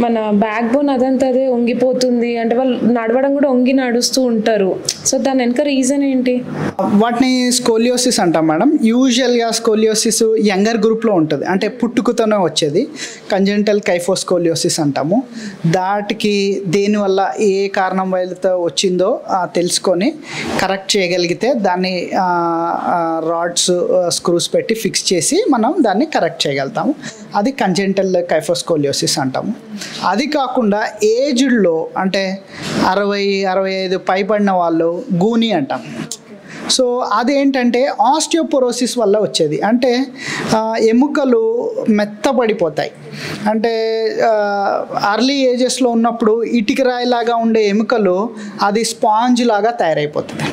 మన back bone అదంతా అదే వంగిపోతుంది అంటే వాళ్ళు నడవడం కూడా వంగి నడుస్తూ ఉంటారు. సో దాని వెనక రీజన్ ఏంటి? వాటిని స్కోలియోసిస్ అంటాం మేడం. యూజువల్గా స్కోలియోసిస్ యంగర్ గ్రూప్లో ఉంటుంది, అంటే పుట్టుకతోనే వచ్చేది. కంజెంటల్ కైఫోస్కోలియోసిస్ అంటాము. దాటికి దేనివల్ల ఏ కారణం వల్ల వచ్చిందో తెలుసుకొని కరెక్ట్ చేయగలిగితే దాన్ని రాడ్స్ స్క్రూస్ పెట్టి ఫిక్స్ చేసి మనం దాన్ని కరెక్ట్ చేయగలుగుతాము. అది కంజెంటల్ కైఫోస్కోలియోసిస్ అంటాము. అది కాకుండా ఏజ్డ్లో అంటే 60-65 పైబడిన వాళ్ళు గూని అంటాం. సో అదేంటంటే ఆస్టియోపోరోసిస్ వల్ల వచ్చేది. అంటే ఎముకలు మెత్తబడిపోతాయి. అంటే అర్లీ ఏజెస్లో ఉన్నప్పుడు ఇటుక రాయిలాగా ఉండే ఎముకలు అది స్పాంజ్ లాగా తయారైపోతుంది.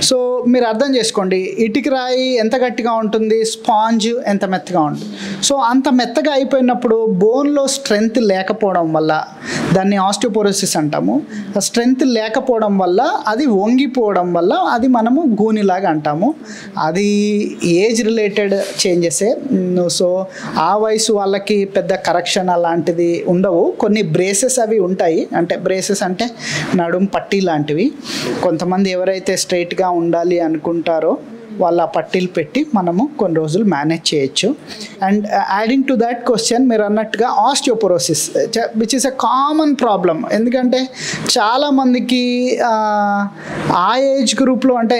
సో మీరు అర్థం చేసుకోండి, ఇటుక రాయి ఎంత గట్టిగా ఉంటుంది, స్పాంజ్ ఎంత మెత్తగా ఉంటుంది. సో అంత మెత్తగా అయిపోయినప్పుడు బోన్లో స్ట్రెంగ్త్ లేకపోవడం వల్ల దాన్ని ఆస్టియోపోరోసిస్ అంటాము. స్ట్రెంగ్త్ లేకపోవడం వల్ల అది వంగిపోవడం వల్ల అది మనము గూనిలాగా అంటాము. అది ఏజ్ రిలేటెడ్ చేంజెసే. సో ఆ వయసు వాళ్ళకి పెద్ద కరెక్షన్ అలాంటిది ఉండవు. కొన్ని బ్రేసెస్ అవి ఉంటాయి. అంటే బ్రేసెస్ అంటే నడుం పట్టీ లాంటివి. కొంతమంది ఎవరైతే స్ట్రైట్గా ఉండాలి అనుకుంటారో వాళ్ళ పట్టీలు పెట్టి మనము కొన్ని రోజులు మేనేజ్ చేయొచ్చు. And adding to that question, మీరు అన్నట్టుగా osteoporosis which is a common problem. ఎందుకంటే చాలామందికి ఆ ఏజ్ గ్రూప్లో అంటే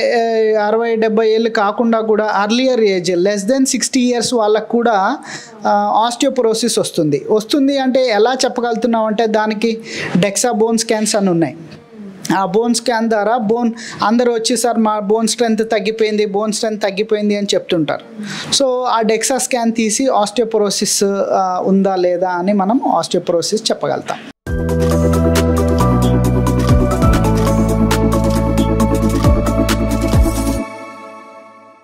60-70 ఏళ్ళు కాకుండా కూడా earlier age less than 60 years వాళ్ళకు కూడా ఆస్టియోపోరోసిస్ వస్తుంది అంటే ఎలా చెప్పగలుగుతున్నాం అంటే దానికి డెక్సా బోన్ స్కాన్స్ అని ఉన్నాయి. ఆ బోన్ స్కాన్ ద్వారా అందరూ వచ్చి సార్ మా బోన్ స్ట్రెంత్ తగ్గిపోయింది అని చెప్తుంటారు. సో ఆ డెక్సా స్కాన్ తీసి ఆస్టియోపోరోసిస్ ఉందా లేదా అని మనం ఆస్టియోపోరోసిస్ చెప్పగలుగుతాం.